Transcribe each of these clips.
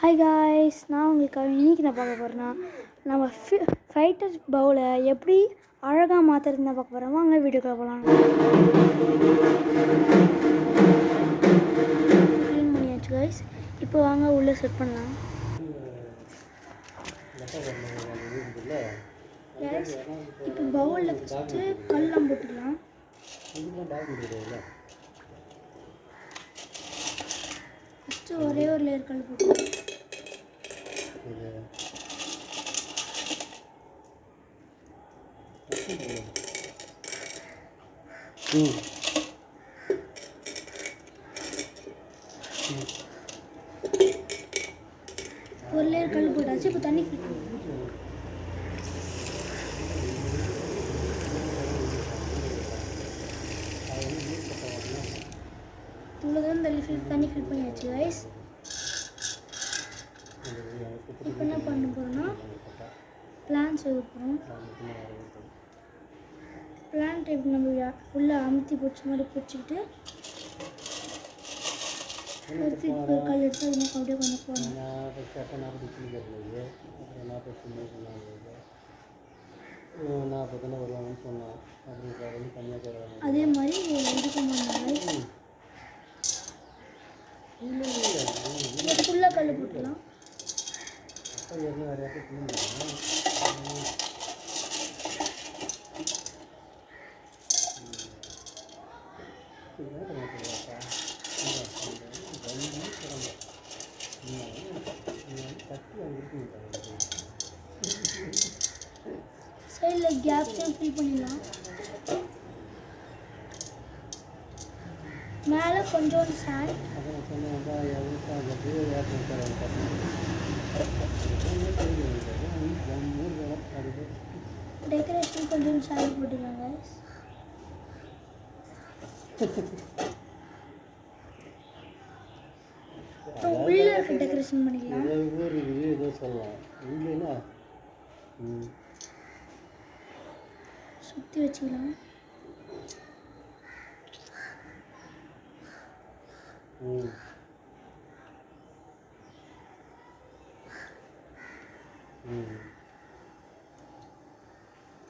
Hi guys, நான் உங்களுக்காக இன்றைக்கி நான் பார்க்க போகிறேன்னா நம்ம ஃபைட்டர் பவுலை எப்படி அழகாக மாற்றுறது தான் பார்க்க போகிறோம். வாங்க வீடியோக்குள்ள போகலாம். க்ளீன் பண்ணியாச்சு காய்ஸ். இப்போ வாங்க உள்ளே செட் பண்ணலாம். காய்ஸ், இப்போ பவுலில் ஃபஸ்ட்டு கல்லாம் போட்டுக்கலாம். ஃபஸ்ட்டு ஒரே ஒரு லேயர் கல் போட்டுக்கலாம். ஒரு லேயர் கல் போட்டாச்சு. இப்போ தண்ணி இவ்வளோதான் தண்ணி ஃபில் பண்ணியாச்சு கைஸ். இப்போ என்ன பண்ண போகிறோம்னா பிளான்ஸ் எழுத போகிறோம். பிளான்ட் எப்படி நம்ம உள்ளே அமுத்தி பிடிச்ச மாதிரி பிடிச்சிக்கிட்டு கல் எடுத்து அது அப்படியே கொஞ்சம் போடணும். அதே மாதிரி இதுக்கு ஃபுல்லாக கல் போட்டுக்கலாம். சைடில் கேப்ஸையும் ஃபில் பண்ணிடலாம். மேலே கொஞ்சோண்டு சாண்ட், டெக்கரேஷன் கொஞ்சோண்டு சாண்ட் போட்டுக்கலாங்க. அப்புறம் உள்ளே இருக்க டெக்கரேஷன் பண்ணிக்கலாம். சுற்றி வச்சுக்கலாம்.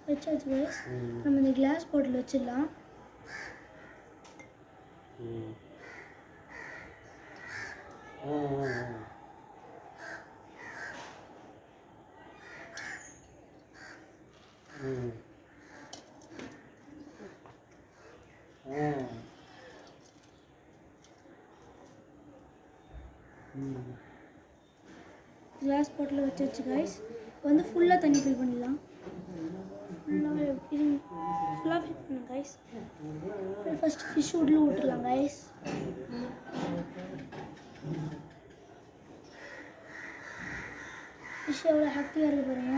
வச்சாச்சு கைஸ். நம்ம இந்த கிளாஸ் பாட்டில் வச்சிடலாம். கிளாஸ் பாட்டில் வச்சாச்சு கைஸ். இப்போ வந்து ஃபுல்லாக தண்ணி ஃபில் பண்ணிடலாம். ஃபுல்லாக ஃபில் பண்ணலாம் கைஸ். ஃபஸ்ட்டு ஃபிஷ் உள்ள விட்டுடலாம் கைஸ். ஃபிஷ் எவ்வளோ ஹாப்பியாக இருக்க பாருங்க.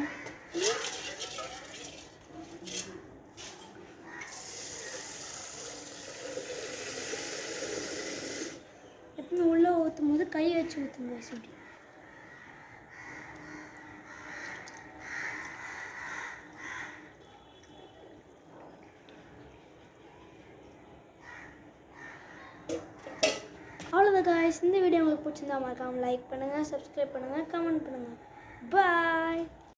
எப்பவுமே உள்ளே ஊற்றும் போது கை வச்சு ஊற்றுங்க கைஸ். இப்படி அவ்வளோதான் காய்ஸ். இந்த வீடியோ உங்களுக்கு பிடிச்சிருந்தா மறக்காமல் லைக் பண்ணுங்கள், சப்ஸ்கிரைப் பண்ணுங்கள், கமெண்ட் பண்ணுங்கள். பாய்.